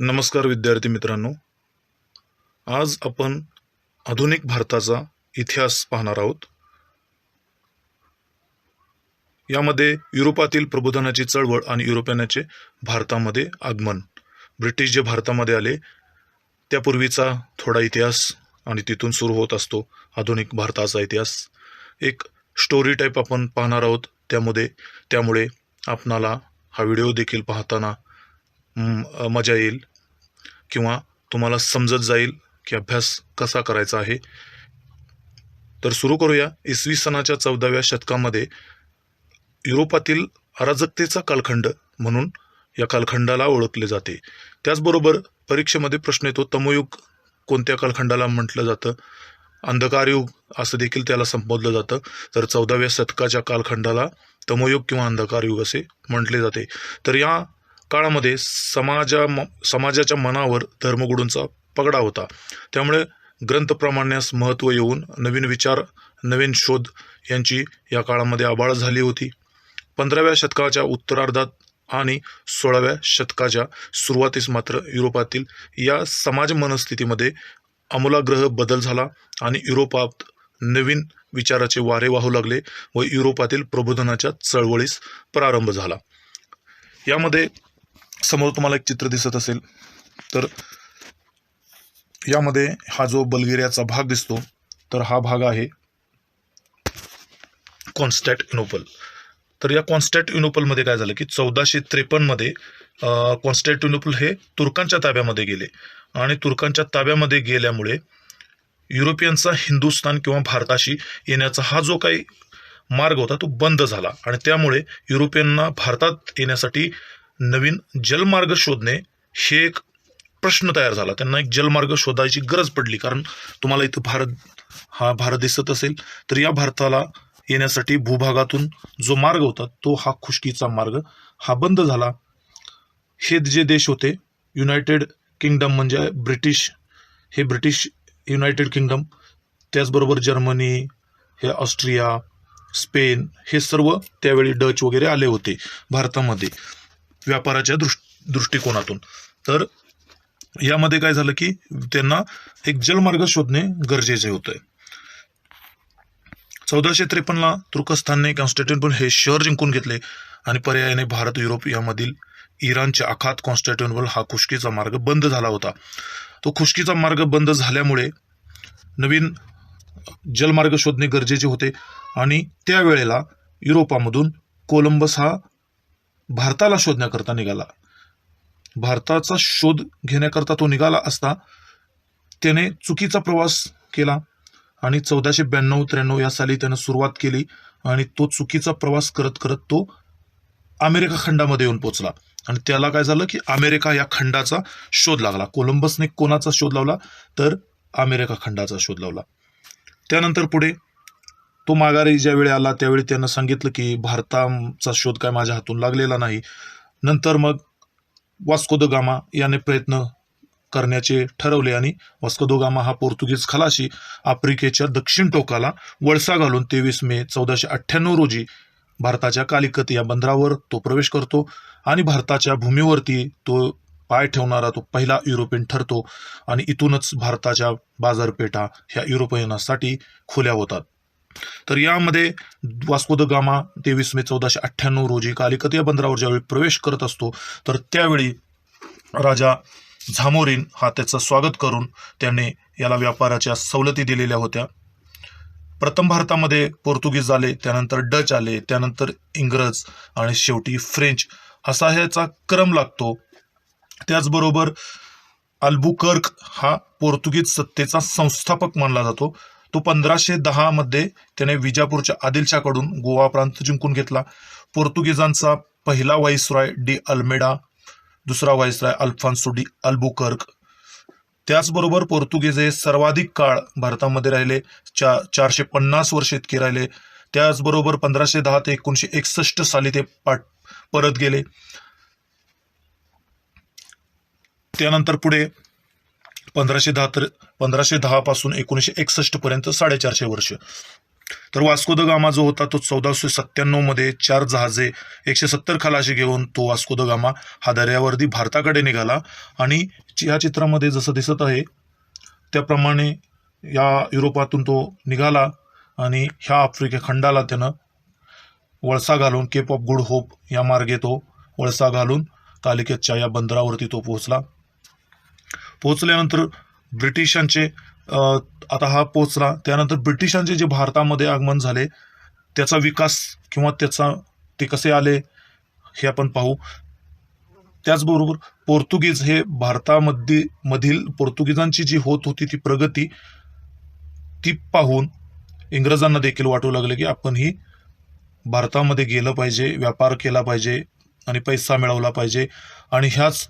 नमस्कार विद्यार्थी मित्रांनो, आज आपण आधुनिक भारताचा इतिहास पाहणार आहोत. यामध्ये युरोपातील प्रबोधनाची चळवळ आणि युरोपियनाचे भारतामध्ये आगमन, ब्रिटिश जे भारतामध्ये आले त्यापूर्वीचा थोडा इतिहास आणि तिथून सुरू होत असतो आधुनिक भारताचा इतिहास. एक स्टोरी टाईप आपण पाहणार आहोत. त्यामुळे आपणाला हा व्हिडिओ देखील पाहताना मजा येईल किंवा तुम्हाला समजत जाईल की अभ्यास कसा करायचा आहे. तर सुरू करूया. इसवी सनाच्या 14व्या शतकामध्ये युरोपातील अराजकतेचा कालखंड म्हणून या कालखंडाला ओळखले जाते. त्याचबरोबर परीक्षेमध्ये प्रश्न येतो, तमोयुग कोणत्या कालखंडाला म्हटलं जातं? अंधकारयुग असं देखील त्याला संबोधलं जातं. तर 14व्या शतकाच्या कालखंडाला तमोयुग किंवा अंधकारयुग असे म्हटले जाते. तर या काळामध्ये समाजाच्या मनावर धर्मगुरूंचा पगडा होता. त्यामुळे ग्रंथप्रामाण्यास महत्त्व येऊन नवीन विचार, नवीन शोध यांची या काळामध्ये आबाळ झाली होती. 15व्या शतकाच्या उत्तरार्धात आणि 16व्या शतकाच्या सुरुवातीस मात्र युरोपातील या समाज मनस्थितीमध्ये आमूलाग्र बदल झाला आणि युरोपात नवीन विचाराचे वारे वाहू लागले व युरोपातील प्रबोधनाच्या चळवळीस प्रारंभ झाला. यामध्ये समोर तुम्हाला एक चित्र दिसत असेल, तर यामध्ये हा जो बल्गेरियाचा भाग दिसतो, तर हा भाग आहे कॉन्स्टँटिनोपल. तर या कॉन्स्टँटिनोपलमध्ये काय झालं की 1453 मध्ये कॉन्स्टँटिनोपल हे तुर्कांच्या ताब्यामध्ये गेले आणि तुर्कांच्या ताब्यामध्ये गेल्यामुळे युरोपियनचा हिंदुस्थान किंवा भारताशी येण्याचा हा जो काही मार्ग होता तो बंद झाला आणि त्यामुळे युरोपियनना भारतात येण्यासाठी नवीन जलमार्ग शोधणे हे एक प्रश्न तयार झाला. त्यांना एक जलमार्ग शोधायची गरज पडली, कारण तुम्हाला इथं भारत दिसत असेल, तर या भारताला येण्यासाठी भूभागातून जो मार्ग होता तो हा खुष्कीचा मार्ग हा बंद झाला. हे जे देश होते युनायटेड किंगडम म्हणजे ब्रिटिश युनायटेड किंगडम, त्याचबरोबर जर्मनी, हे ऑस्ट्रिया, स्पेन, हे सर्व त्यावेळी डच वगैरे आले होते भारतामध्ये व्यापाराच्या दृष्टिकोनातून. तर यामध्ये काय झालं की त्यांना एक जलमार्ग शोधणे गरजेचे होते. 1453 तुर्कस्तानने कॉन्स्टँटिनोपल हे शहर जिंकून घेतले आणि पर्यायाने भारत युरोप यामधील इराणच्या आखात कॉन्स्टँटिनोपल हा खुष्कीचा मार्ग बंद झाला होता. तो खुष्कीचा मार्ग बंद झाल्यामुळे नवीन जलमार्ग शोधणे गरजेचे होते आणि त्यावेळेला युरोपामधून कोलंबस हा भारताला शोधण्याकरता निघाला. भारताचा शोध घेण्याकरता तो निघाला असता त्याने चुकीचा प्रवास केला आणि 1492-93 या साली त्यानं सुरुवात केली आणि तो चुकीचा प्रवास करत करत तो अमेरिका खंडामध्ये येऊन पोहोचला आणि त्याला काय झालं की अमेरिका या खंडाचा शोध लागला. कोलंबसने कोणाचा शोध लावला? तर अमेरिका खंडाचा शोध लावला. त्यानंतर पुढे तो माघारी ज्यावेळी आला त्यावेळी त्यानं सांगितलं की भारताचा शोध काय माझ्या हातून लागलेला नाही. नंतर मग वास्को द गामा याने प्रयत्न करण्याचे ठरवले आणि वास्को द गामा हा पोर्तुगीज खलाशी आफ्रिकेच्या दक्षिण टोकाला वळसा घालून 23 मे 1498 रोजी भारताच्या कालिकत या बंदरावर तो प्रवेश करतो आणि भारताच्या भूमीवरती तो पाय ठेवणारा तो पहिला युरोपियन ठरतो आणि इथूनच भारताच्या बाजारपेठा ह्या युरोपियनासाठी खुल्या होतात. तर यामध्ये वास्को द गामा 23 मे 1498 रोजी कालिकत या बंदरावर ज्यावेळी प्रवेश करत असतो तर त्यावेळी राजा झामोरिन हा त्याचं स्वागत करून त्याने याला व्यापाराच्या सवलती दिलेल्या होत्या. प्रथम भारतामध्ये पोर्तुगीज आले, त्यानंतर डच आले, त्यानंतर इंग्रज आणि शेवटी फ्रेंच असा ह्याचा क्रम लागतो. त्याचबरोबर अल्बुकर्क हा पोर्तुगीज सत्तेचा संस्थापक मानला जातो. तो 1510 मध्ये त्याने विजापूरच्या आदिलशाकडून गोवा प्रांत जिंकून घेतला. पोर्तुगीजांचा पहिला व्हाईसरॉय डी अल्मेडा, दुसरा व्हाईसरॉय अल्फान्सो डी अल्बुकर्क. त्याचबरोबर पोर्तुगीज हे सर्वाधिक काळ भारतामध्ये राहिले, 450 वर्ष इतके राहिले. त्याचबरोबर 1510 ते 1961 साली ते परत गेले. त्यानंतर पुढे 1510 पासून 1961 पर्यंत 450 वर्ष. तर वास्को द गामा जो होता तो 1497 मध्ये 4 जहाजे 170 खलाशी घेऊन तो वास्को द गामा हा दर्यावर्दी भारताकडे निघाला. आणि या चित्रामध्ये जसं दिसत आहे त्याप्रमाणे या युरोपातून तो निघाला आणि ह्या आफ्रिका खंडाला त्यानं वळसा घालून केप ऑफ गुड होप या मार्गे तो वळसा घालून कालिकतच्या या बंदरावरती तो पोहोचल्यानंतर ब्रिटिशांचे आता हा पोहोचला. त्यानंतर ब्रिटिशांचे जे भारतामध्ये आगमन झाले त्याचा विकास किंवा ते कसे आले हे आपण पाहू. त्याचबरोबर पोर्तुगीज हे मधील पोर्तुगीजांची जी होत होती ती प्रगती ती पाहून इंग्रजांना देखील वाटू लागले की आपण ही भारतामध्ये गेलं पाहिजे, व्यापार केला पाहिजे आणि पैसा मिळवला पाहिजे. आणि ह्याच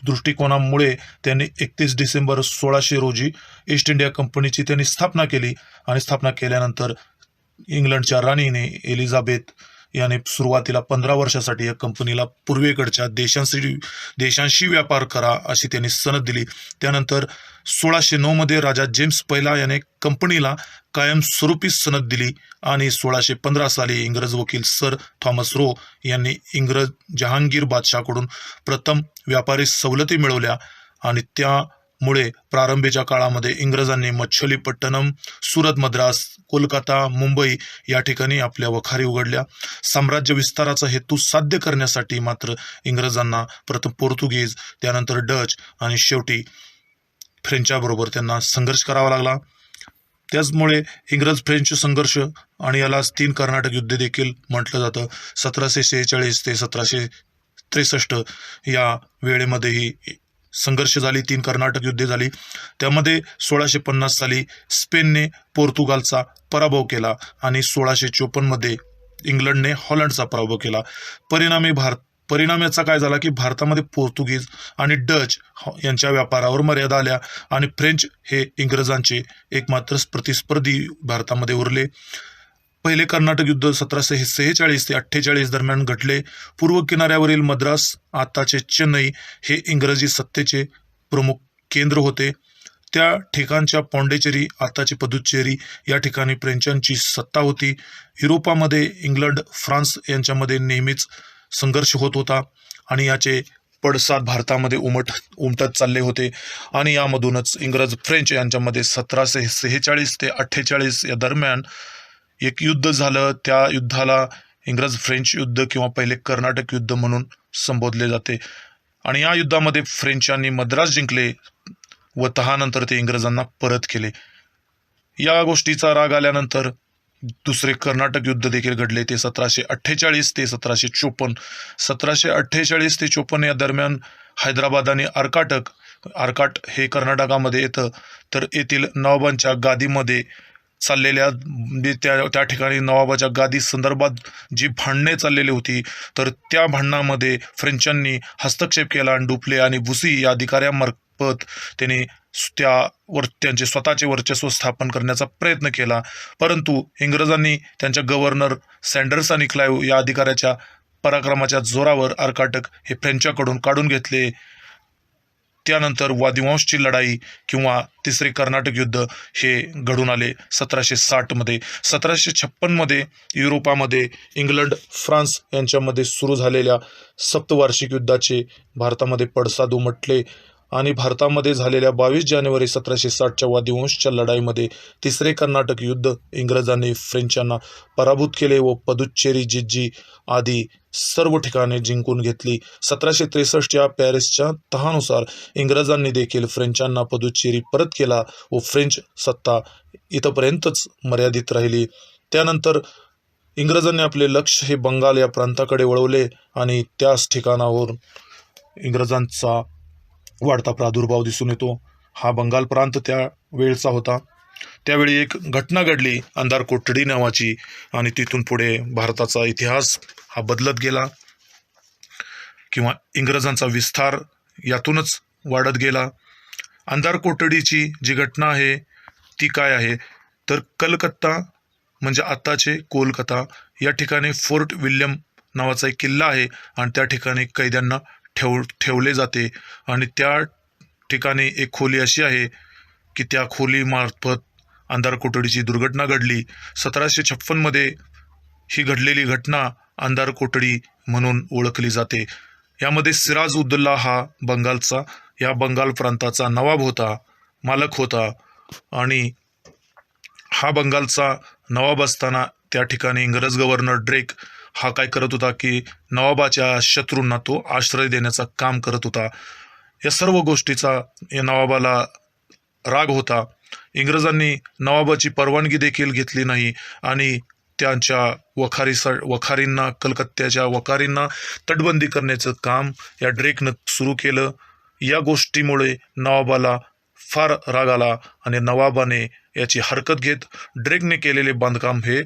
दृष्टिकोनामुळे त्यांनी 31 डिसेंबर 1600 रोजी ईस्ट इंडिया कंपनीची त्यांनी स्थापना केली. आणि स्थापना केल्यानंतर इंग्लंडच्या राणीने एलिझाबेथ याने सुरुवातीला 15 वर्षासाठी या कंपनीला पूर्वेकडच्या देशांशी व्यापार करा अशी त्यांनी सनद दिली. त्यानंतर 1609 मध्ये राजा जेम्स पहिला याने कंपनीला कायमस्वरूपी सनद दिली. आणि 1615 साली इंग्रज वकील सर थॉमस रो यांनी इंग्रज जहांगीर बादशाहकडून प्रथम व्यापारी सवलती मिळवल्या. आणि त्यामुळे प्रारंभीच्या काळामध्ये इंग्रजांनी मच्छलीपट्टणम, सुरत, मद्रास, कोलकाता, मुंबई या ठिकाणी आपल्या वखारी उघडल्या. साम्राज्य विस्ताराचा हेतू साध्य करण्यासाठी मात्र इंग्रजांना प्रथम पोर्तुगीज, त्यानंतर डच आणि शेवटी फ्रेंचाबरोबर त्यांना संघर्ष करावा लागला. त्याचमुळे इंग्रज फ्रेंच संघर्ष आणि यालाच 3 कर्नाटक युद्ध देखील म्हटलं जातं. 1746 ते 1763 या वेळेमध्येही संघर्ष झाली, 3 कर्नाटक युद्धे झाली. त्यामध्ये 1650 साली स्पेनने पोर्तुगालचा पराभव केला आणि 1654 मध्ये इंग्लंडने हॉलंडचा पराभव केला. परिणाम याचा काय झाला की भारतामध्ये पोर्तुगीज आणि डच यांच्या व्यापारावर मर्यादा आल्या आणि फ्रेंच हे इंग्रजांचे एकमात्र प्रतिस्पर्धी भारतामध्ये उरले. पहिले कर्नाटक युद्ध 1746 ते 48 दरम्यान घडले. पूर्व किनाऱ्यावरील मद्रास, आताचे चेन्नई हे इंग्रजी सत्तेचे प्रमुख केंद्र होते. त्या ठिकाणच्या पॉंडेचेरी, आताची पुदुच्चेरी या ठिकाणी फ्रेंचांची सत्ता होती. युरोपामध्ये इंग्लंड, फ्रान्स यांच्यामध्ये नेहमीच संघर्ष होत होता आणि याचे पडसाद भारतामध्ये उमटत चालले होते. आणि यामधूनच इंग्रज फ्रेंच यांच्यामध्ये 1746 ते 48 या दरम्यान एक युद्ध झालं. त्या युद्धाला इंग्रज फ्रेंच युद्ध किंवा पहिले कर्नाटक युद्ध म्हणून संबोधले जाते. आणि या युद्धामध्ये फ्रेंचांनी मद्रास जिंकले व तहानंतर ते इंग्रजांना परत केले. या गोष्टीचा राग आल्यानंतर दुसरे कर्नाटक युद्ध देखील घडले. ते 1748 ते 1754. 1748 ते 54 या दरम्यान हैदराबाद आणि आर्काट हे कर्नाटकामध्ये येतं. तर येथील नवाबांच्या गादीमध्ये चाललेल्या त्या ठिकाणी नवाबाच्या गादी संदर्भात जी भांडणे चाललेली होती तर त्या भांडणामध्ये फ्रेंचांनी हस्तक्षेप केला आणि डुप्ले आणि बुसी या अधिकाऱ्यांमार्फत त्यांनी त्यांचे स्वतःचे वर्चस्व स्थापन करण्याचा प्रयत्न केला. परंतु इंग्रजांनी त्यांच्या गव्हर्नर सँडर्स आणि क्लाइव्ह या अधिकाऱ्याच्या पराक्रमाच्या जोरावर आर्काटक हे फ्रेंचाकडून काढून घेतले. त्यानंतर वादिवंशची लढाई किंवा तिसरे कर्नाटक युद्ध हे घडून आले 1760 मध्ये. 1756 मध्ये युरोपामध्ये इंग्लंड, फ्रान्स यांच्यामध्ये सुरू झालेल्या सप्तवार्षिक युद्धाचे भारतामध्ये पडसाद उमटले आणि भारतामध्ये झालेल्या 22 जानेवारी 1760च्या वादिवंशच्या लढाईमध्ये तिसरे कर्नाटक युद्ध इंग्रजांनी फ्रेंचांना पराभूत केले व पुदुच्चेरी, जिंजी आदी सर्व ठिकाणे जिंकून घेतली. 1763 पॅरिसच्या तहानुसार इंग्रजांनी देखील फ्रेंचांना पुदुच्चेरी परत केला व फ्रेंच सत्ता इथपर्यंतच मर्यादित राहिली. त्यानंतर इंग्रजांनी आपले लक्ष हे बंगाल या प्रांताकडे वळवले आणि त्याच ठिकाणावर इंग्रजांचा वाढता प्रादुर्भाव दिसून येतो. हा बंगाल प्रांत त्या वेळचा होता. त्यावेळी एक घटना घडली अंधार कोठडी नावाची आणि तिथून पुढे भारताचा इतिहास हा बदलत गेला किंवा इंग्रजांचा विस्तार यातूनच वाढत गेला. अंधार कोठडीची जी घटना आहे ती काय आहे तर कलकत्ता म्हणजे आताचे कोलकाता या ठिकाणी फोर्ट विल्यम नावाचा एक किल्ला आहे आणि त्या ठिकाणी कैद्यांना ठेवले जाते आणि त्या ठिकाणी एक खोली अशी आहे की त्या खोलीमार्फत अंधार कोठडीची दुर्घटना घडली. 1756 ही घडलेली घटना अंधार कोठडी म्हणून ओळखली जाते. यामध्ये सिराज उद्दौला हा या बंगाल प्रांताचा नवाब होता, मालक होता. आणि हा बंगालचा नवाब असताना त्या ठिकाणी इंग्रज गव्हर्नर ड्रेक हा काय करत होता की नवाबाच्या शत्रूंना तो आश्रय देण्याचं काम करत होता. या सर्व गोष्टीचा या नवाबाला राग होता. इंग्रजांनी नवाबाची परवानगी देखील घेतली नाही आणि त्यांच्या वखारींना, कलकत्त्याच्या वखारींना तटबंदी करण्याचं काम या ड्रेकनं सुरू केलं. या गोष्टीमुळे नवाबाला फार राग आला आणि नवाबाने याची हरकत घेत ड्रेकने केलेले बांधकाम हे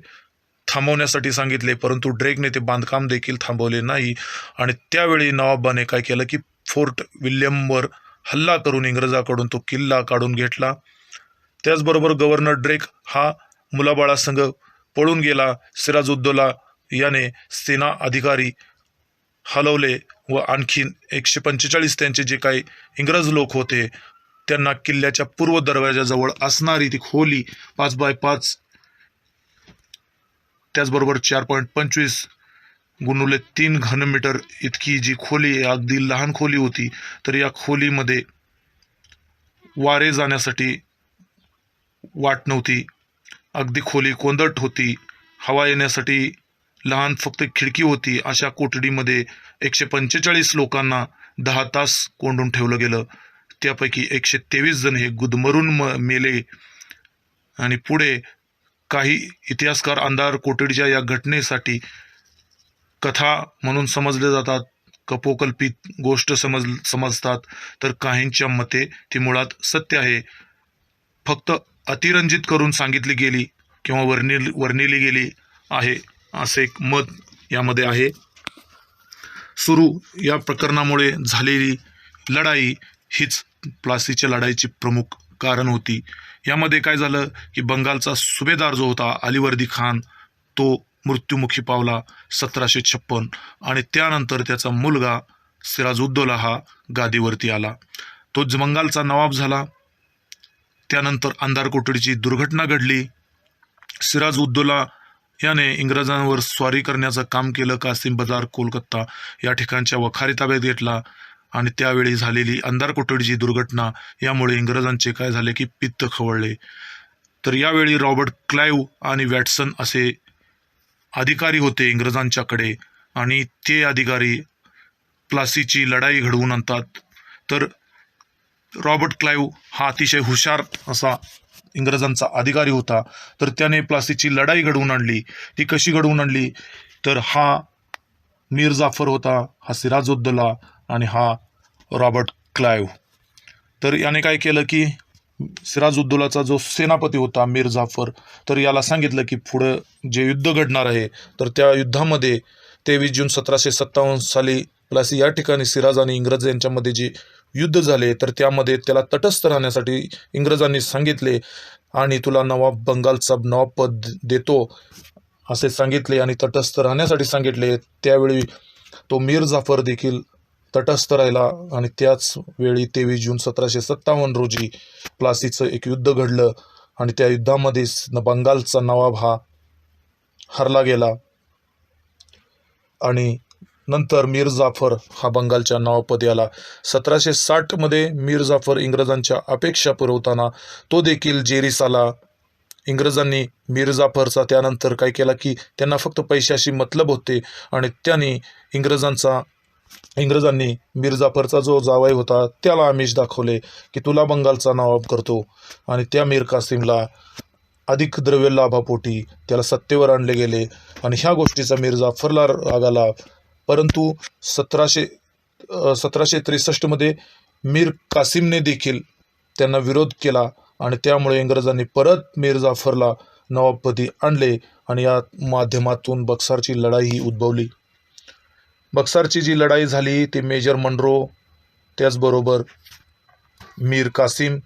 थांबवण्यासाठी सांगितले. परंतु ड्रेकने ते बांधकाम देखील थांबवले नाही. आणि त्यावेळी नवाबाने काय केलं की फोर्ट विल्यमवर हल्ला करून इंग्रजाकडून तो किल्ला काढून घेतला. त्याचबरोबर गव्हर्नर ड्रेक हा मुलाबाळासंग पळून गेला. सिराजुद्दौला याने सेना अधिकारी हलवले व आणखीन 145 त्यांचे जे काही इंग्रज लोक होते त्यांना किल्ल्याच्या पूर्व दरवाजाजवळ असणारी ती खोली 5x5 त्याचबरोबर 4.25 गुणुले 3 घनमीटर इतकी जी खोली, अगदी लहान खोली होती. तर या खोलीमध्ये वारे जाण्यासाठी वाट नव्हती. अगदी खोली कोंदट होती. हवा येण्यासाठी लहान फक्त खिडकी होती. अशा कोठडीमध्ये 145 लोकांना 10 तास कोंडून ठेवलं गेलं. त्यापैकी 123 जण हे गुदमरून मेले. आणि पुढे काही इतिहासकार अंधार कोठडीच्या या घटनेसाठी कथा म्हणून समजले जातात, कपोकल्पित गोष्ट समजतात. तर काहींच्या मते ती मुळात सत्य आहे, फक्त अतिरंजित करून सांगितली गेली किंवा वर्णिली गेली आहे, असे एक मत यामध्ये आहे. सुरू या प्रकरणामुळे झालेली लढाई हीच प्लासीच्या लढाईची प्रमुख कारण होती. यामध्ये काय झालं की बंगालचा सुभेदार जो होता अलीवर्दी खान तो मृत्युमुखी पावला 1756. आणि त्यानंतर त्याचा मुलगा सिराजुद्दौला हा गादीवरती आला. तो बंगालचा नवाब झाला. त्यानंतर अंधार कोठडीची दुर्घटना घडली. सिराजुद्दौला याने इंग्रजांवर स्वारी करण्याचं काम केलं. कासिम बाजार, कोलकाता या ठिकाणच्या वखारी ताब्यात घेतला. आणि त्यावेळी झालेली अंधार कोठडीची दुर्घटना यामुळे इंग्रजांचे काय झाले की पित्त खवळले. तर यावेळी रॉबर्ट क्लाइव्ह आणि वॅटसन असे अधिकारी होते इंग्रजांच्याकडे आणि ते अधिकारी प्लासीची लढाई घडवून आणतात. तर रॉबर्ट क्लाइव्ह हा अतिशय हुशार असा इंग्रजांचा अधिकारी होता. तर त्याने प्लासीची लढाई घडवून आणली. ती कशी घडवून आणली तर हा मीर जाफर होता, हा सिराजुद्दौला आणि हा रॉबर्ट क्लाइव्ह. तर याने काय केलं की सिराजुद्दौलाचा जो सेनापती होता मीर जाफर, तर याला सांगितलं की पुढं जे युद्ध घडणार आहे तर त्या युद्धामध्ये 23 जून 1757 साली प्लासी या ठिकाणी सिराज आणि इंग्रज यांच्यामध्ये जे युद्ध झाले तर त्यामध्ये त्याला तटस्थ राहण्यासाठी इंग्रजांनी सांगितले आणि तुला नवाब बंगालचा नवाबपद देतो असे सांगितले आणि तटस्थ राहण्यासाठी सांगितले. त्यावेळी तो मीर जाफर देखील तटस्थ राहिला. आणि त्याच वेळी 23 जून 1757 रोजी प्लासीचं एक युद्ध घडलं आणि त्या युद्धामध्ये बंगालचा नवाब हा हरला गेला. आणि नंतर मीर जाफर हा बंगालच्या नवाबपदी आला. 1760 मीर जाफर इंग्रजांच्या अपेक्षा पुरवताना तो देखील जेरीस आला. इंग्रजांनी मीर जाफरचा त्यानंतर काय केला की त्यांना फक्त पैशाशी मतलब होते आणि त्यांनी इंग्रजांनी मीर जाफरचा जो जावई होता त्याला आमिष दाखवले की तुला बंगालचा नवाब करतो. आणि त्या मीर कासिमला अधिक द्रव्य लाभापोटी त्याला सत्तेवर आणले गेले आणि ह्या गोष्टीचा मीर जाफरला राग आला. परंतु 1763 मीर कासिमने देखील त्यांना विरोध केला आणि त्यामुळे इंग्रजांनी परत मीर जाफरला नवाबपदी आणले आणि या माध्यमातून बक्सारची लढाई ही उद्भवली. बक्सारची जी लढाई झाली ती मेजर मनरो, त्याचबरोबर मीर कासिम,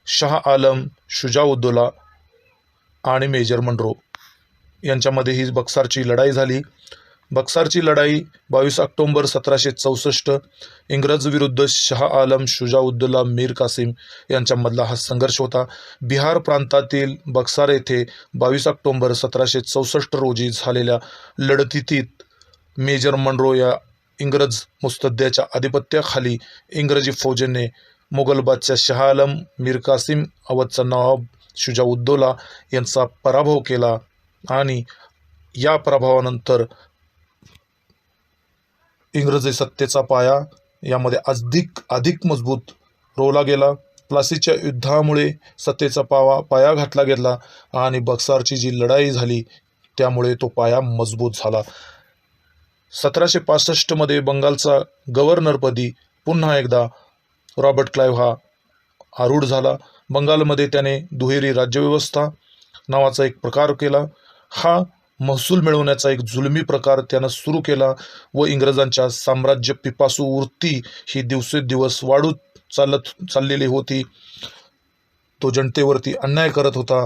शाह आलम, शुजाउद्दौला आणि मेजर मनरो यांच्यामध्ये ही बक्सारची लढाई झाली. बक्सारची लढाई 22 ऑक्टोबर 1764 इंग्रज विरुद्ध शाह आलम शुजाउद्दौला मीर कासिम यांच्यामधला हा संघर्ष होता. बिहार प्रांतातील बक्सार येथे 22 ऑक्टोबर 1764 रोजी झालेल्या लढतीत मेजर मनरो या इंग्रज मुत्सद्द्याच्या आधिपत्याखाली इंग्रजी फौजेने मोगल बादशाह शाह आलम मीर कासिम अवधचा नवाब शुजाउद्दौला यांचा पराभव केला आणि या पराभवानंतर इंग्रजी सत्तेचा पाया यामध्ये अधिक मजबूत रोवला गेला. प्लासीच्या युद्धामुळे सत्तेचा पाया घातला गेला आणि बक्सारची जी लढाई झाली त्यामुळे तो पाया मजबूत झाला. 1765 मध्ये बंगालचा गव्हर्नरपदी पुन्हा एकदा रॉबर्ट क्लाइव्ह हा आरूढ झाला. बंगालमध्ये त्याने दुहेरी राज्यव्यवस्था नावाचा एक प्रकार केला. हा महसूल मिळवण्याचा एक जुलमी प्रकार त्यानं सुरू केला व इंग्रजांच्या साम्राज्य पिपासू वृत्ती ही दिवसेंदिवस वाढत चाललेली होती. तो जनतेवरती अन्याय करत होता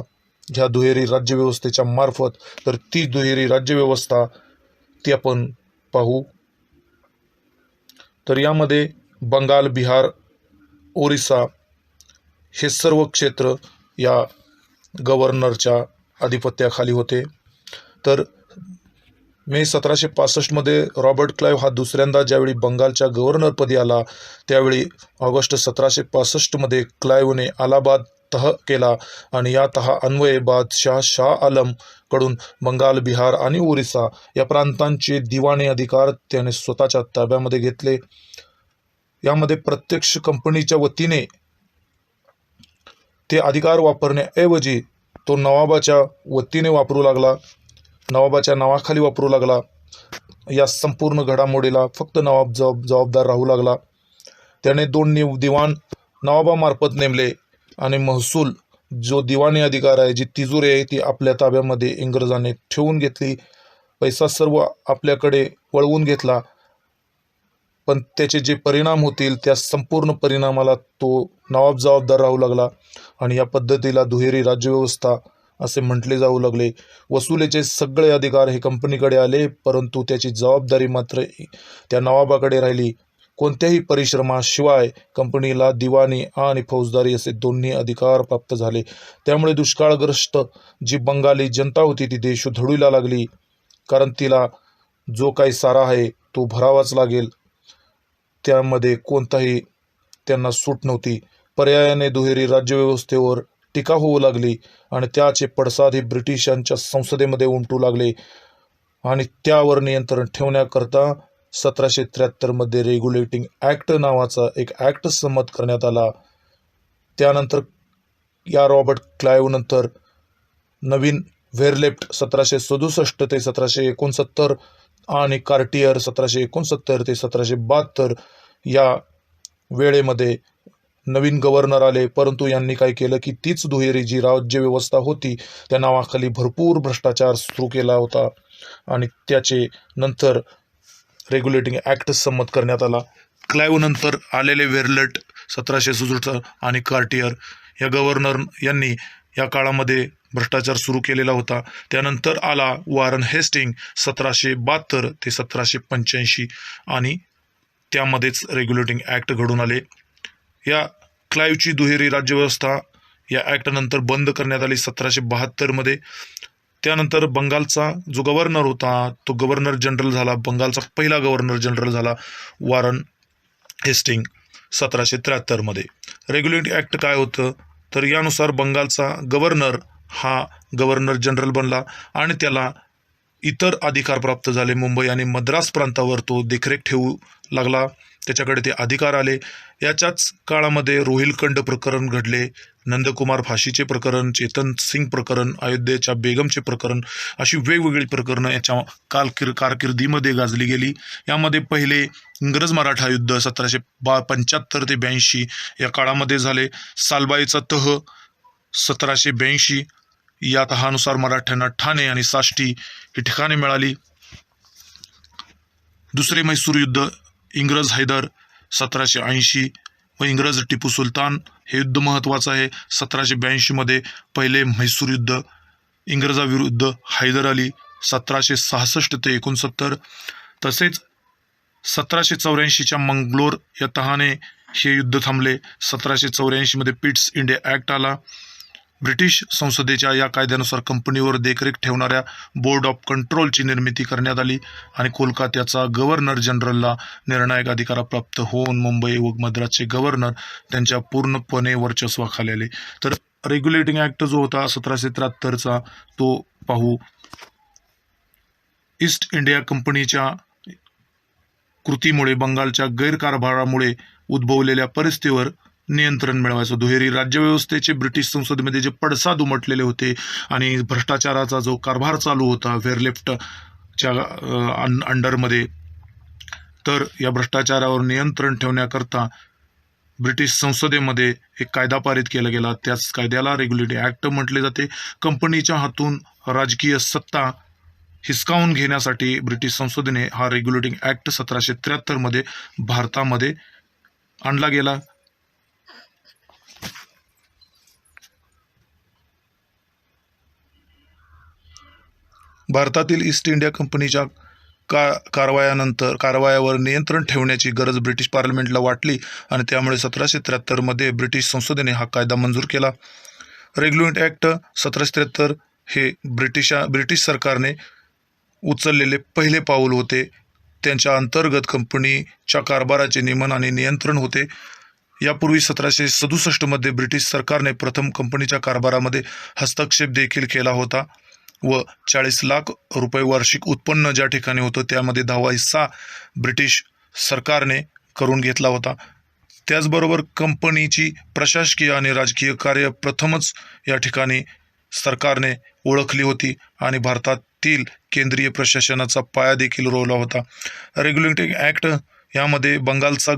ह्या दुहेरी राज्यव्यवस्थेच्या मार्फत. तर ती दुहेरी राज्यव्यवस्था ती आपण पाहू. तर यामध्ये बंगाल, बिहार, ओरिसा हे सर्व क्षेत्र या गव्हर्नरच्या आधिपत्याखाली होते. तर मे 1765 मध्ये रॉबर्ट क्लाइव्ह हा दुसऱ्यांदा ज्यावेळी बंगालच्या गव्हर्नरपदी आला त्यावेळी ऑगस्ट 1765 मध्ये क्लाइव्हने अलाहाबाद तह केला आणि या तहा अन्वये बादशाह शाह आलम कडून बंगाल, बिहार आणि ओरिसा या प्रांतांचे दिवाणी अधिकार त्याने स्वतःच्या ताब्यामध्ये घेतले. यामध्ये प्रत्यक्ष कंपनीच्या वतीने ते अधिकार वापरण्याऐवजी तो नवाबाच्या वतीने वापरू लागला, नवाबाच्या नावाखाली वापरू लागला. या संपूर्ण घडामोडीला फक्त नवाब जबाबदार राहू लागला. त्याने 2 दिवाण नवाबामार्फत नेमले आणि महसूल जो दिवाणी अधिकार आहे, जी तिजोरी आहे ती आपल्या ताब्यामध्ये इंग्रजांनी ठेवून घेतली. पैसा सर्व आपल्याकडे वळवून घेतला. पण त्याचे जे परिणाम होतील त्या संपूर्ण परिणामाला तो नवाब जबाबदार राहू लागला आणि या पद्धतीला दुहेरी राज्यव्यवस्था असे म्हटले जाऊ लागले. वसुलीचे सगळे अधिकार हे कंपनीकडे आले, परंतु त्याची जबाबदारी मात्र त्या नवाबाकडे राहिली. कोणत्याही परिश्रमाशिवाय कंपनीला दिवाणी आणि फौजदारी असे दोन्ही अधिकार प्राप्त झाले. त्यामुळे दुष्काळग्रस्त जी बंगाली जनता होती ती देशोधडीला लागली, कारण तिला जो काही सारा आहे तो भरावाच लागेल. त्यामध्ये कोणताही त्यांना सूट नव्हती. पर्यायाने दुहेरी राज्यव्यवस्थेवर टीका होऊ लागली आणि त्याचे पडसाद हे ब्रिटिशांच्या संसदेमध्ये उमटू लागले आणि त्यावर नियंत्रण ठेवण्याकरता 1773 मध्ये रेग्युलेटिंग ॲक्ट नावाचा एक ॲक्ट संमत करण्यात आला. त्यानंतर या रॉबर्ट क्लाइव्ह नंतर नवीन व्हेरलेफ्ट 1767 ते 1769 आणि कार्टियर 1769 ते 1772 या वेळेमध्ये नवीन गव्हर्नर आले. परंतु यांनी काय केलं की तीच दुहेरी जी राज्यव्यवस्था होती त्या नावाखाली भरपूर भ्रष्टाचार सुरू केला होता आणि त्याचे नंतर रेग्युलेटिंग ॲक्ट संमत करण्यात आला. क्लाइव्ह नंतर आलेले व्हेरलेट 1767 आणि कार्टियर या गव्हर्नर यांनी या काळामध्ये भ्रष्टाचार सुरू केलेला होता. त्यानंतर आला वॉरन हेस्टिंग 1772 ते 1785 आणि त्यामध्येच रेग्युलेटिंग ॲक्ट घडून आले. या क्लाइव्हची दुहेरी राज्यव्यवस्था या ॲक्टनंतर बंद करण्यात आली 1772 मध्ये. त्यानंतर बंगालचा जो गव्हर्नर होता तो गव्हर्नर जनरल झाला, बंगालचा पहिला गव्हर्नर जनरल झाला वॉरन हेस्टिंग 1773 मध्ये. रेग्युलेटिंग ॲक्ट काय होतं तर यानुसार बंगालचा गव्हर्नर हा गव्हर्नर जनरल बनला आणि त्याला इतर अधिकार प्राप्त झाले. मुंबई आणि मद्रास प्रांतावर तो देखरेख ठेवू लागला, त्याच्याकडे ते अधिकार आले. याच्याच काळामध्ये रोहिलखंड प्रकरण घडले, नंदकुमार फाशीचे प्रकरण, चेतन सिंग प्रकरण, अयोध्येच्या बेगमचे प्रकरण, अशी वेगवेगळी प्रकरणं याच्या कारकिर्दीमध्ये गाजली गेली. यामध्ये पहिले इंग्रज मराठा युद्ध 1775 ते 82 या काळामध्ये झाले. सालबाईचा तह 1782 या तहानुसार मराठ्यांना ठाणे आणि साष्टी ही ठिकाणे मिळाली. दुसरे म्हैसूर युद्ध इंग्रज हैदर 1780 व इंग्रज टिपू सुलतान हे युद्ध महत्त्वाचं आहे. 1782 मध्ये पहिले म्हैसूर युद्ध इंग्रजाविरुद्ध हैदर अली 1766 ते 69, तसेच 1784च्या मंगलोर या तहाने हे युद्ध थांबले. 1784 मध्ये पिट्स इंडिया ॲक्ट आला. ब्रिटिश संसदेच्या या कायद्यानुसार कंपनीवर देखरेख ठेवणाऱ्या बोर्ड ऑफ कंट्रोलची निर्मिती करण्यात आली आणि कोलकात्याचा गव्हर्नर जनरलला निर्णायक अधिकार प्राप्त होऊन मुंबई व मद्रासचे गव्हर्नर त्यांच्या पूर्णपणे वर्चस्वाखाली आले. तर रेग्युलेटिंग ॲक्ट जो होता 1773चा तो पाहू. ईस्ट इंडिया कंपनीच्या कृतीमुळे बंगालच्या गैरकारभारामुळे उद्भवलेल्या परिस्थितीवर नियंत्रण मिळवायचं. दुहेरी राज्यव्यवस्थेचे ब्रिटिश संसदेमध्ये जे पडसाद उमटलेले होते आणि भ्रष्टाचाराचा जो कारभार चालू होता वेअरलेफ्टच्या अंडरमध्ये, तर या भ्रष्टाचारावर नियंत्रण ठेवण्याकरता ब्रिटिश संसदेमध्ये एक कायदा पारित केला गेला. त्याच कायद्याला रेग्युलेटिंग ॲक्ट म्हटले जाते. कंपनीच्या हातून राजकीय सत्ता हिसकावून घेण्यासाठी ब्रिटिश संसदेने हा रेग्युलेटिंग ॲक्ट 1773 मध्ये भारतामध्ये आणला गेला. भारतातील ईस्ट इंडिया कंपनीच्या कारवायावर नियंत्रण ठेवण्याची गरज ब्रिटिश पार्लमेंटला वाटली आणि त्यामुळे 1773 मध्ये ब्रिटिश संसदेने हा कायदा मंजूर केला. रेग्युलेटिंग ॲक्ट 1773 हे ब्रिटिश सरकारने उचललेले पहिले पाऊल होते. त्यांच्या अंतर्गत कंपनीच्या कारभाराचे नियमन आणि नियंत्रण होते. यापूर्वी 1767 मध्ये ब्रिटिश सरकारने प्रथम कंपनीच्या कारभारामध्ये हस्तक्षेप देखील केला होता व 40 लाख रुपये वार्षिक उत्पन्न ज्या ठिकाणी होतं त्यामध्ये 10वा हिस्सा ब्रिटिश सरकारने करून घेतला होता. त्याचबरोबर कंपनीची प्रशासकीय आणि राजकीय कार्य प्रथमच या ठिकाणी सरकारने ओळखली होती आणि भारतातील केंद्रीय प्रशासनाचा पाया देखील रोवला होता. रेग्युलेटिंग ॲक्ट यामध्ये बंगालचा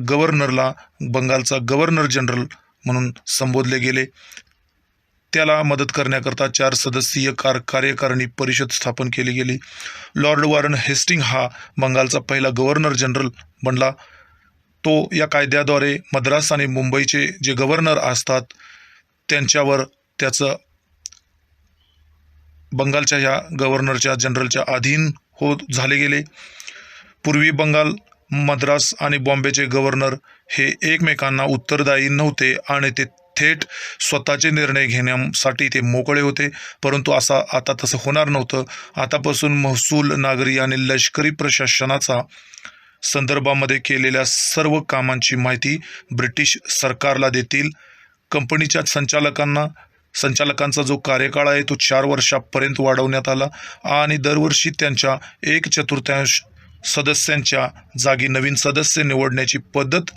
गव्हर्नर जनरल म्हणून संबोधले गेले. त्याला मदत करण्याकरता 4 सदस्यीय कार्यकारिणी परिषद स्थापन केली गेली. लॉर्ड वॉरन हेस्टिंग हा बंगालचा पहिला गव्हर्नर जनरल बनला. तो या कायद्याद्वारे मद्रास आणि मुंबईचे जे गव्हर्नर असतात त्यांच्यावर त्याचं बंगालच्या ह्या गव्हर्नरच्या जनरलच्या अधीन झाले गेले. पूर्वी बंगाल, मद्रास आणि बॉम्बेचे गव्हर्नर हे एकमेकांना उत्तरदायी नव्हते आणि ते थेट स्वतःचे निर्णय घेण्यासाठी ते मोकळे होते. परंतु आता तसं होणार नव्हतं. आतापासून महसूल, नागरी आणि लष्करी प्रशासनाचा संदर्भामध्ये केलेल्या सर्व कामांची माहिती ब्रिटिश सरकारला देतील. कंपनीच्या संचालकांचा जो कार्यकाळ आहे तो 4 वर्षापर्यंत वाढवण्यात आला आणि दरवर्षी त्यांच्या 1/4 सदस्यांच्या जागी नवीन सदस्य निवडण्याची पद्धत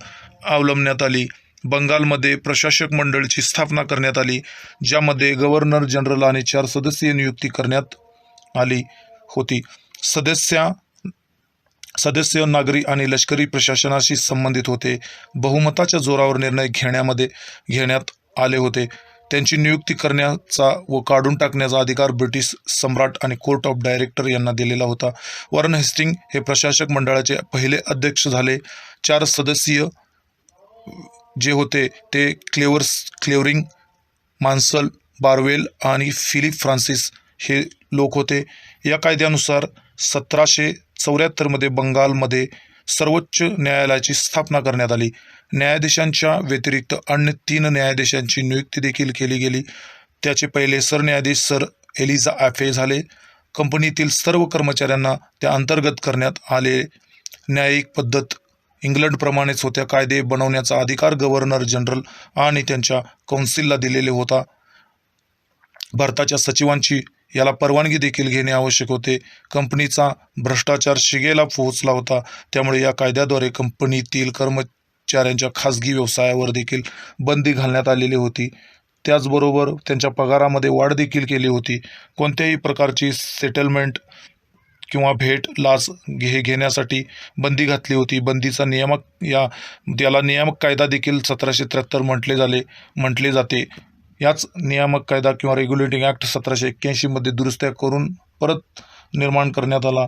अवलंबण्यात आली. बंगालमध्ये प्रशासक मंडळाची स्थापना करण्यात आली ज्यामध्ये गव्हर्नर जनरल आणि 4 सदस्यीय नियुक्ती करण्यात आली होती. सदस्य नागरी आणि लष्करी प्रशासनाशी संबंधित होते. बहुमताच्या जोरावर निर्णय घेण्यात आले होते. त्यांची नियुक्ती करण्याचा व काढून टाकण्याचा अधिकार ब्रिटिश सम्राट आणि कोर्ट ऑफ डायरेक्टर यांना दिलेला होता. वॉरन हेस्टिंग हे प्रशासक मंडळाचे पहिले अध्यक्ष झाले. 4 सदस्यीय जे होते ते क्लेवरिंग, मान्सल, बारवेल आणि फिलिप फ्रान्सिस हे लोक होते. या कायद्यानुसार 1774 मध्ये बंगालमध्ये सर्वोच्च न्यायालयाची स्थापना करण्यात आली. न्यायाधीशांच्या व्यतिरिक्त अन्य 3 न्यायाधीशांची नियुक्ती देखील केली गेली. त्याचे पहिले सरन्यायाधीश सर एलिझा ॲफे झाले. कंपनीतील सर्व कर्मचाऱ्यांना त्या अंतर्गत करण्यात आले. न्यायिक पद्धत इंग्लंडप्रमाणेच होत्या. कायदे बनवण्याचा अधिकार गव्हर्नर जनरल आणि त्यांच्या कौन्सिलला दिलेले होता. भारताच्या सचिवांची याला परवानगी देखील घेणे आवश्यक होते. कंपनीचा भ्रष्टाचार शिगेला पोहोचला होता. त्यामुळे या कायद्याद्वारे कंपनीतील कर्मचाऱ्यांच्या खाजगी व्यवसायावर देखील बंदी घालण्यात आलेली होती. त्याचबरोबर त्यांच्या पगारामध्ये वाढ देखील केली होती. कोणत्याही प्रकारची सेटलमेंट किंवा भेट लाच घेण्यासाठी बंदी घातली होती. बंदीचा त्याला नियामक कायदा देखील 1773 म्हटले जाते. याच नियामक कायदा किंवा रेग्युलेटिंग ॲक्ट 1781 मध्ये दुरुस्त्या करून परत निर्माण करण्यात आला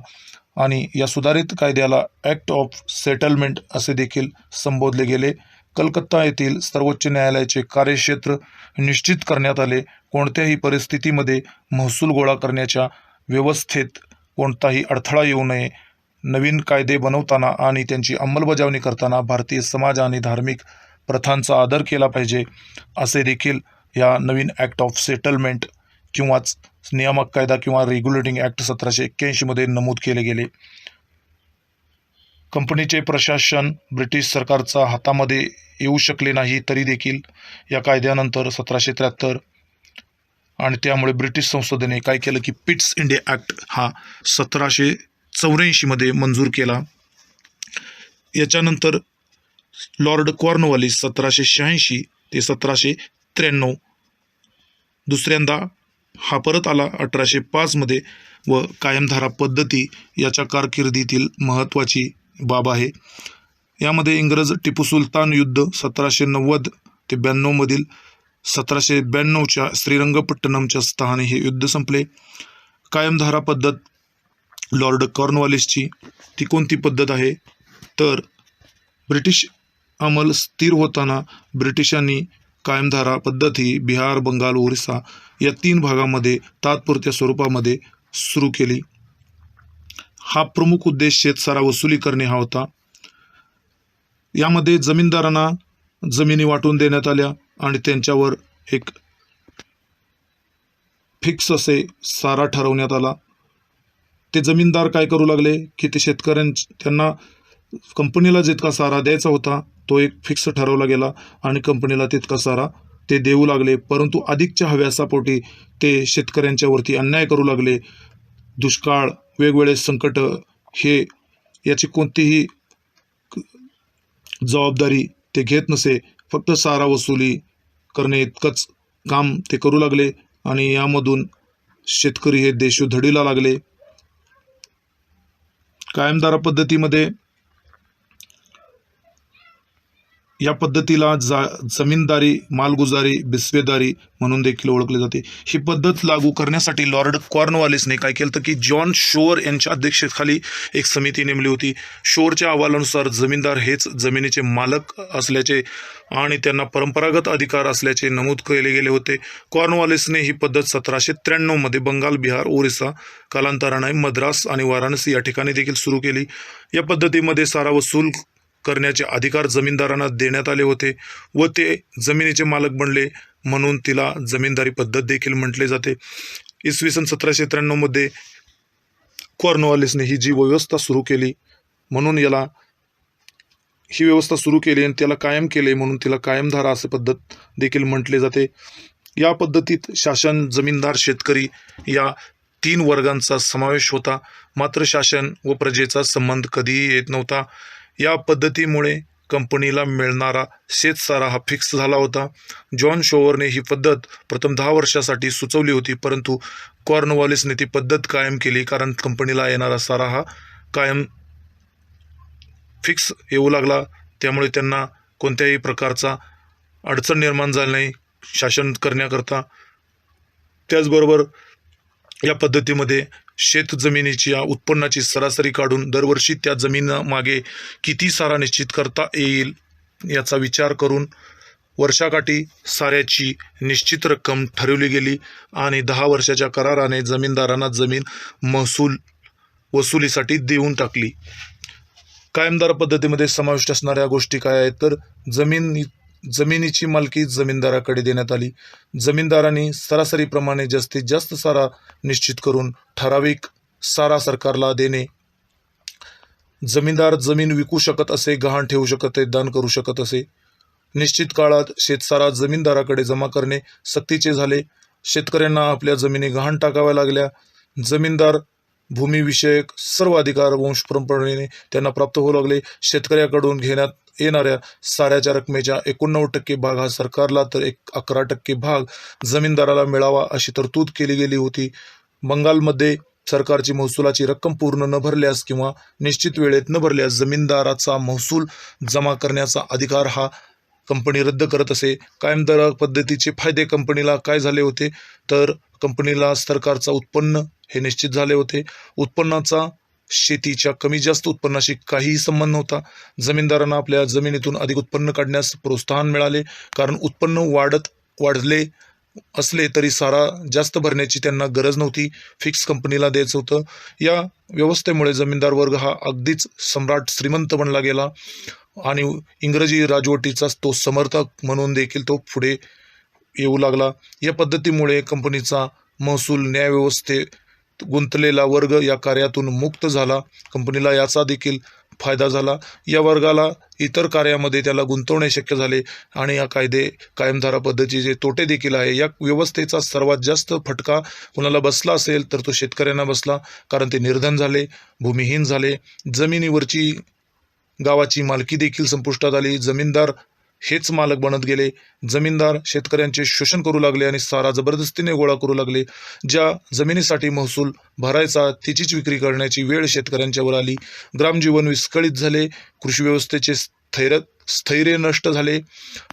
आणि या सुधारित कायद्याला ॲक्ट ऑफ सेटलमेंट असे देखील संबोधले गेले. कलकत्ता येथील सर्वोच्च न्यायालयाचे कार्यक्षेत्र निश्चित करण्यात आले. कोणत्याही परिस्थितीमध्ये महसूल गोळा करण्याच्या व्यवस्थेत कोणताही अडथळा येऊ नये. नवीन कायदे बनवताना आणि त्यांची अंमलबजावणी करताना भारतीय समाज आणि धार्मिक प्रथांचा आदर केला पाहिजे, असे देखील या नवीन ॲक्ट ऑफ सेटलमेंट किंवाच नियामक कायदा किंवा रेग्युलेटिंग ॲक्ट 1781 मध्ये नमूद केले गेले. कंपनीचे प्रशासन ब्रिटिश सरकारच्या हातामध्ये येऊ शकले नाही, तरी देखील या कायद्यानंतर 1773 आणि त्यामुळे ब्रिटिश संसदेने काय केलं की पिट्स इंडिया ॲक्ट हा 1784 मध्ये मंजूर केला. याच्यानंतर लॉर्ड कॉर्नवॉलिस 1786 ते 1793 दुसऱ्यांदा हा परत आला 1805 मध्ये व कायमधारा पद्धती याच्या कारकिर्दीतील महत्त्वाची बाब आहे. यामध्ये इंग्रज टिपू सुलतान युद्ध 1790 ते 92 मधील 1792च्या श्रीरंगपट्टणमच्या स्थानी हे युद्ध संपले. कायमधारा पद्धत लॉर्ड कॉर्नवॉलिसची ती कोणती पद्धत आहे तर ब्रिटिश अंमल स्थिर होताना ब्रिटिशांनी कायमधारा पद्धत ही बिहार, बंगाल, ओरिसा या 3 भागामध्ये तात्पुरत्या स्वरूपामध्ये सुरू केली. हा प्रमुख उद्देश शेतसारा वसुली करणे हा होता. यामध्ये जमीनदारांना जमिनी वाटून देण्यात आल्या आणि त्यांच्यावर एक फिक्स असे सारा ठरवण्यात आला. ते जमीनदार काय करू लागले की ते त्यांना कंपनीला जितका सारा द्यायचा होता तो एक फिक्स ठरवला गेला आणि कंपनीला तितका सारा ते देऊ लागले. परंतु अधिकच्या हव्यासापोटी ते शेतकऱ्यांच्यावरती अन्याय करू लागले. दुष्काळ, वेगवेगळे संकट हे याची कोणतीही जबाबदारी ते घेत नसे, फक्त सारा वसुली करणे इतकंच काम ते करू लागले आणि यामधून शेतकरी हे देशोधडीला लागले. कायमधारा पद्धतीमध्ये या पद्धतीला जमीनदारी, मालगुजारी, बिस्वेदारी म्हणून देखील ओळखले जाते. ही पद्धत लागू करण्यासाठी लॉर्ड कॉर्नवॉलिसने काय केलं की जॉन शोअर यांच्या अध्यक्षतेखाली एक समिती नेमली होती. शोअरच्या अहवालानुसार जमीनदार हेच जमिनीचे मालक असल्याचे आणि त्यांना परंपरागत अधिकार असल्याचे नमूद केले गेले होते. कॉर्नवॉलिसने ही पद्धत 1793 मध्ये बंगाल, बिहार, ओरिसा, कालांतराने मद्रास आणि वाराणसी या ठिकाणी देखील सुरू केली. या पद्धतीमध्ये सारा वसूल करण्याचे अधिकार जमीनदारांना देण्यात आले होते व ते जमिनीचे मालक बनले, म्हणून तिला जमीनदारी पद्धत देखील म्हटले जाते. इसवी सन 1793 मध्ये कॉर्नवॉलिसने ही जी व्यवस्था सुरू केली म्हणून ही व्यवस्था सुरू केली आणि त्याला कायम केले म्हणून तिला कायमधारा असे पद्धत देखील म्हटले जाते. या पद्धतीत शासन, जमीनदार, शेतकरी या 3 वर्गांचा समावेश होता. मात्र शासन व प्रजेचा संबंध कधीही येत नव्हता. या पद्धतीमुळे कंपनीला मिळणारा शेतसारा हा फिक्स झाला होता. जॉन शोअरने ही पद्धत प्रथम 10 वर्षासाठी सुचवली होती, परंतु कॉर्नवॉलिसने ती पद्धत कायम केली, कारण कंपनीला येणारा सारा हा कायम फिक्स येऊ लागला. त्यामुळे त्यांना कोणत्याही प्रकारचा अडचण निर्माण झाली नाही शासन करण्याकरता. त्याचबरोबर या पद्धतीमध्ये शेत जमिनीच्या उत्पन्नाची सरासरी काढून दरवर्षी त्या जमिनीमागे किती सारा निश्चित करता येईल याचा विचार करून वर्षाकाठी साऱ्याची निश्चित रक्कम ठरवली गेली आणि 10 वर्षाच्या कराराने जमीनदारांना जमीन महसूल वसुलीसाठी देऊन टाकली. कायमधार पद्धतीमध्ये समाविष्ट असणाऱ्या गोष्टी काय आहेत तर जमिनीची मालकी जमीनदाराकडे देण्यात आली. जमीनदारांनी सरासरीप्रमाणे जास्तीत जास्त सारा निश्चित करून ठराविक सारा सरकारला देणे. जमीनदार जमीन विकू शकत असे, गहाण ठेवू शकत, दान करू शकत असे. निश्चित काळात शेतसारा जमीनदाराकडे जमा करणे सक्तीचे झाले. शेतकऱ्यांना आपल्या जमिनी गहाण टाकाव्या लागल्या. जमीनदार भूमीविषयक सर्व अधिकार वंशपरंपरेने त्यांना प्राप्त होऊ लागले. शेतकऱ्याकडून घेण्यात येणाऱ्या साऱ्याच्या रकमेच्या 89% भाग हा सरकारला तर 11% भाग जमीनदाराला मिळावा अशी तरतूद केली गेली होती. बंगालमध्ये सरकारची महसुलाची रक्कम पूर्ण न भरल्यास किंवा निश्चित वेळेत न भरल्यास जमीनदाराचा महसूल जमा करण्याचा अधिकार हा कंपनी रद्द करत असे. कायमधारा पद्धतीचे फायदे कंपनीला काय झाले होते तर कंपनीला सरकारचा उत्पन्न हे निश्चित झाले होते. उत्पन्नाचा शेतीच्या कमी जास्त उत्पन्नाशी काहीही संबंध नव्हता. जमीनदारांना आपल्या जमिनीतून अधिक उत्पन्न काढण्यास प्रोत्साहन मिळाले, कारण उत्पन्न वाढले असले तरी सारा जास्त भरण्याची त्यांना गरज नव्हती, फिक्स कंपनीला द्यायचं होतं. या व्यवस्थेमुळे जमीनदार वर्ग हा अगदीच सम्राट श्रीमंत बनला गेला आणि इंग्रजी राजवटीचा तो समर्थक म्हणून देखील तो पुढे येऊ लागला. या पद्धतीमुळे कंपनीचा महसूल न्यायव्यवस्थेत गुंतलेला वर्ग या कार्यातून मुक्त झाला. कंपनीला याचा देखील फायदा झाला. या वर्गाला इतर कार्यामध्ये त्याला गुंतवणे शक्य झाले आणि या कायदे कायमधारा पद्धतीचे तोटे देखील आहे. या व्यवस्थेचा सर्वात जास्त फटका कुणाला बसला असेल तर तो शेतकऱ्यांना बसला, कारण ते निर्धन झाले, भूमिहीन झाले, जमिनीवरची गावाची मालकी देखील संपुष्टात आली. जमीनदार हेच मालक बनत गेले. जमीनदार शेतकऱ्यांचे शोषण करू लागले आणि सारा जबरदस्तीने गोळा करू लागले. ज्या जमिनीसाठी महसूल भरायचा तिचीच विक्री करण्याची वेळ शेतकऱ्यांच्यावर आली. ग्रामजीवन विस्कळीत झाले. कृषी व्यवस्थेचे स्थैर्य नष्ट झाले.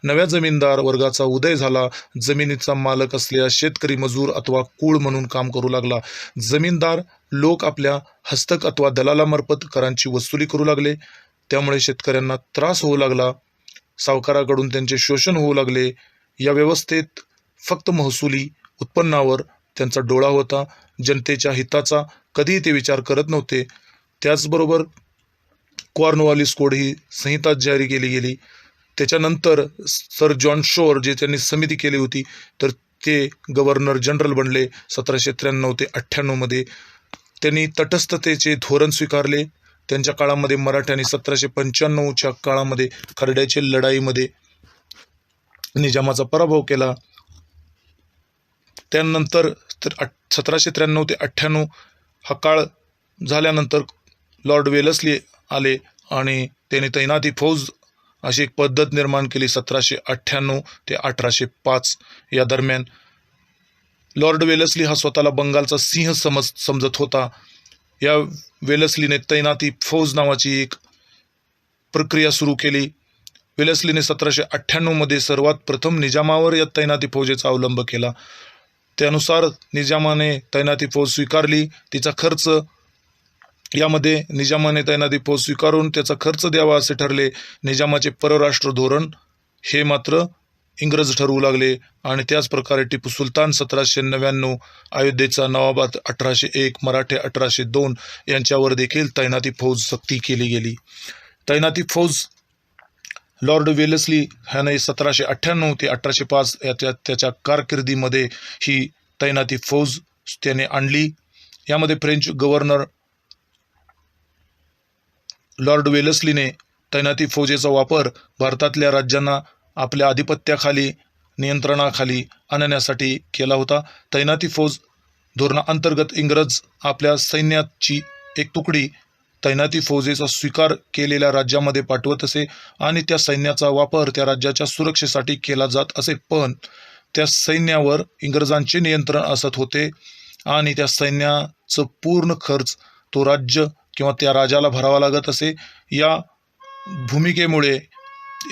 नव्या जमीनदार वर्गाचा उदय झाला. जमिनीचा मालक असलेला शेतकरी मजूर अथवा कूळ म्हणून काम करू लागला. जमीनदार लोक आपल्या हस्तक अथवा दलालामार्फत करांची वसुली करू लागले. त्यामुळे शेतकऱ्यांना त्रास होऊ लागला. सावकाराकडून त्यांचे शोषण होऊ लागले. या व्यवस्थेत फक्त महसुली उत्पन्नावर त्यांचा डोळा होता. जनतेच्या हिताचा कधीही ते विचार करत नव्हते. त्याचबरोबर कॉर्नवालिस कोड ही संहिता जारी केली गेली. त्याच्यानंतर सर जॉन शोर जे त्यांनी समिती केली होती, तर ते गव्हर्नर जनरल बनले 1793 ते 98 मध्ये. त्यांनी तटस्थतेचे धोरण स्वीकारले. त्यांच्या काळामध्ये मराठ्यांनी 1795च्या काळामध्ये खर्ड्याच्या लढाईमध्ये निजामाचा पराभव केला. त्यानंतर 1793 ते 98 हा काळ झाल्यानंतर लॉर्ड वेलस्ली आले आणि त्यांनी तैनाती फौज अशी एक पद्धत निर्माण केली. 1798 ते 1805 या दरम्यान लॉर्ड वेलस्ली हा स्वतःला बंगालचा सिंह समजत होता. या वेलस्लीने तैनाती फौज नावाची एक प्रक्रिया सुरू केली. वेलस्लीने 1798 मध्ये सर्वात प्रथम निजामावर या तैनाती फौजेचा अवलंब केला. त्यानुसार निजामाने तैनाती फौज स्वीकारली. तिचा खर्च यामध्ये निजामाने तैनाती फौज स्वीकारून त्याचा खर्च द्यावा असे ठरले. निजामाचे परराष्ट्र धोरण हे मात्र इंग्रज ठरवू लागले आणि त्याच प्रकारे टिपू सुलतान 1799, अयोध्येचा नवाब 1801, मराठे 1802 यांच्यावर देखील तैनाती फौज सक्ती केली गेली. तैनाती फौज लॉर्ड वेलस्ली ह्याने 1798 ते 1805 त्याच्या कारकिर्दीमध्ये ही तैनाती फौज त्याने आणली. यामध्ये फ्रेंच गव्हर्नर लॉर्ड वेलस्लीने तैनाती फौजेचा वापर भारतातल्या राज्यांना आपल्या आधिपत्याखाली नियंत्रणाखाली आणण्यासाठी केला होता. तैनाती फौज धोरणाअंतर्गत इंग्रज आपल्या सैन्याची एक तुकडी तैनाती फौजेचा स्वीकार केलेल्या राज्यामध्ये पाठवत असे आणि त्या सैन्याचा वापर त्या राज्याच्या सुरक्षेसाठी केला जात असे. पण त्या सैन्यावर इंग्रजांचे नियंत्रण असत होते आणि त्या सैन्याचं पूर्ण खर्च तो राज्य किंवा त्या राजाला भरावा लागत असे. या भूमिकेमुळे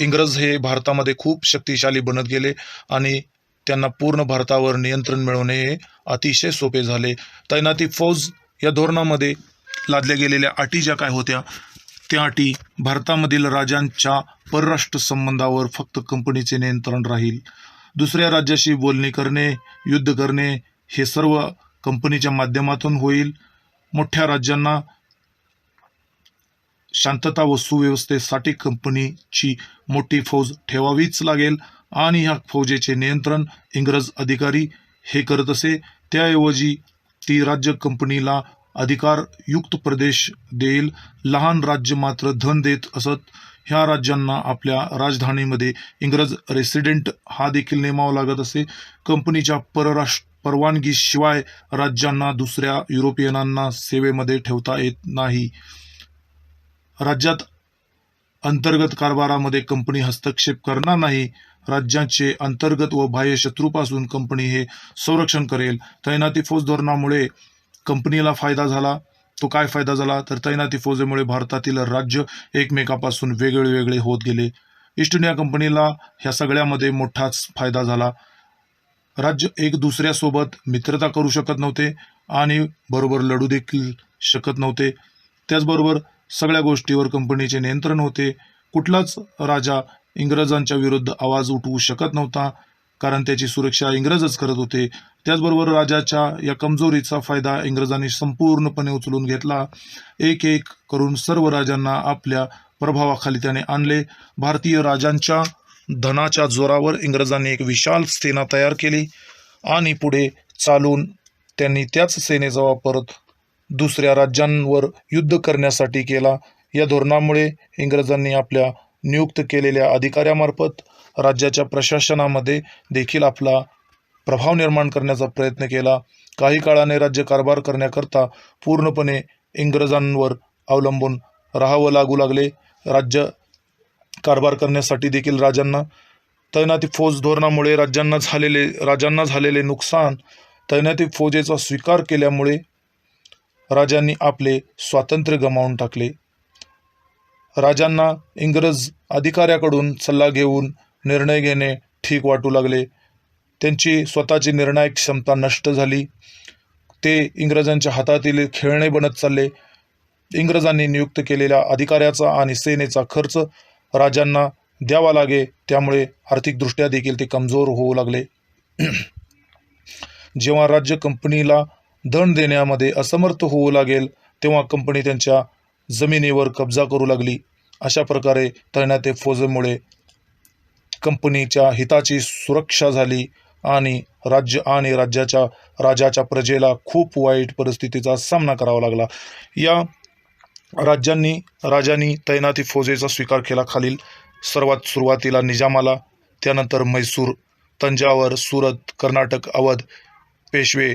इंग्रज हे भारतामध्ये खूप शक्तिशाली बनत गेले आणि त्यांना पूर्ण भारतावर नियंत्रण मिळवणे हे अतिशय सोपे झाले. तैनाती फौज या धोरणामध्ये लादल्या गेलेल्या अटी ज्या काय होत्या, त्या अटी भारतामधील राजांच्या परराष्ट्र संबंधावर फक्त कंपनीचे नियंत्रण राहील. दुसऱ्या राज्याशी बोलणी करणे, युद्ध करणे हे सर्व कंपनीच्या माध्यमातून होईल. मोठ्या राज्यांना शांतता व सुव्यवस्थेसाठी कंपनीची मोठी फौज ठेवावीच लागेल आणि ह्या फौजेचे नियंत्रण इंग्रज अधिकारी हे करत असे. त्याऐवजी ती राज्य कंपनीला अधिकारयुक्त प्रदेश देईल. लहान राज्य मात्र धन देत असत. ह्या राज्यांना आपल्या राजधानीमध्ये इंग्रज रेसिडेंट हा देखील नेमावा लागत असे. कंपनीच्या परवानगीशिवाय राज्यांना दुसऱ्या युरोपियनांना सेवेमध्ये ठेवता येत नाही. राज्यात अंतर्गत कारभारामध्ये कंपनी हस्तक्षेप करणार नाही. राज्याचे अंतर्गत व बाह्य शत्रूपासून कंपनी हे संरक्षण करेल. तैनाती फौज धोरणामुळे कंपनीला फायदा झाला. तो काय फायदा झाला तर तैनाती फौजेमुळे भारतातील राज्य एकमेकापासून वेगळे होत गेले. ईस्ट इंडिया कंपनीला ह्या सगळ्यामध्ये मोठाच फायदा झाला. राज्य एक दुसऱ्यासोबत मित्रता करू शकत नव्हते आणि बरोबर लढू देखील शकत नव्हते. त्याचबरोबर सगळ्या गोष्टीवर कंपनीचे नियंत्रण होते. कुठलाच राजा इंग्रजांच्या विरुद्ध आवाज उठवू शकत नव्हता. कारण त्याची सुरक्षा इंग्रजच करत होते. त्याचबरोबर राजाच्या या कमजोरीचा फायदा इंग्रजांनी संपूर्णपणे उचलून घेतला. एक एक करून सर्व राजांना आपल्या प्रभावाखाली त्याने आणले. भारतीय राजांच्या धनाच्या जोरावर इंग्रजांनी एक विशाल सेना तयार केली आणि पुढे चालून त्यांनी त्याच सेनेचा वापर दुसऱ्या राज्यांवर युद्ध करण्यासाठी केला. या धोरणामुळे इंग्रजांनी आपल्या नियुक्त केलेल्या अधिकाऱ्यामार्फत राज्याच्या प्रशासनामध्ये देखील आपला प्रभाव निर्माण करण्याचा प्रयत्न केला. काही काळाने राज्यकारभार करण्याकरता पूर्णपणे इंग्रजांवर अवलंबून राहावं लागू लागले. राज्य कारभार करण्यासाठी देखील राजांना तैनाती फौज धोरणामुळे राजांना झालेले नुकसान तैनाती फौजेचा स्वीकार केल्यामुळे राजांनी आपले स्वातंत्र्य गमावून टाकले. राजांना इंग्रज अधिकाऱ्याकडून सल्ला घेऊन निर्णय घेणे ठीक वाटू लागले. त्यांची स्वतःची निर्णायक क्षमता नष्ट झाली. ते इंग्रजांच्या हातातील खेळणे बनत चालले. इंग्रजांनी नियुक्त केलेल्या अधिकाऱ्याचा आणि सेनेचा खर्च राजांना द्यावा लागे, त्यामुळे आर्थिकदृष्ट्या देखील ते कमजोर होऊ लागले. जेव्हा राज्य कंपनीला धन देण्यामध्ये असमर्थ होऊ लागेल तेव्हा कंपनी त्यांच्या जमिनीवर कब्जा करू लागली. अशा प्रकारे तैनाती फौजेमुळे कंपनीच्या हिताची सुरक्षा झाली आणि राज्य आणि राजाच्या प्रजेला खूप वाईट परिस्थितीचा सामना करावा लागला. या राजांनी तैनाती फौजेचा स्वीकार केला. खालील सर्वात सुरुवातीला निजामाला, त्यानंतर म्हैसूर, तंजावर, सुरत, कर्नाटक, अवध, पेशवे,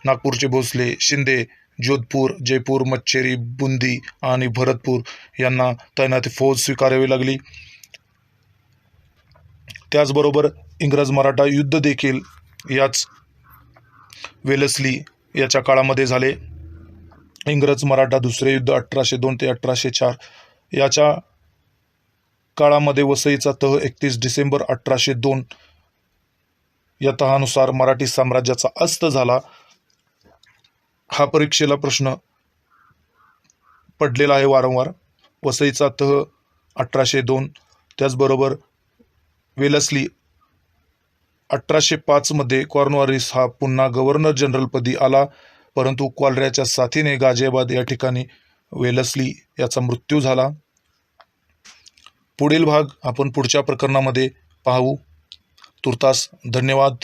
नागपूरचे भोसले, शिंदे, जोधपूर, जयपूर, मच्छेरी, बुंदी आणि भरतपूर यांना तैनाती फौज स्वीकारावी लागली. त्याचबरोबर इंग्रज मराठा युद्ध देखील याच वेलस्ली याच्या काळामध्ये झाले. इंग्रज मराठा दुसरे युद्ध 1802 ते 1804 याच्या काळामध्ये वसईचा तह 31 डिसेंबर 1802 या तहानुसार मराठी साम्राज्याचा अस्त झाला. हा परीक्षेला प्रश्न पडलेला आहे वारंवार. वसईचा तह 1802, त्याचबरोबर वेलस्ली 1805 मध्ये कॉर्नवालिस हा पुन्हा गव्हर्नर जनरलपदी आला, परंतु कॉलऱ्याच्या साथीने गाझियाबाद या ठिकाणी वेलस्ली याचा मृत्यू झाला. पुढील भाग आपण पुढच्या प्रकरणामध्ये पाहू. तुर्तास धन्यवाद.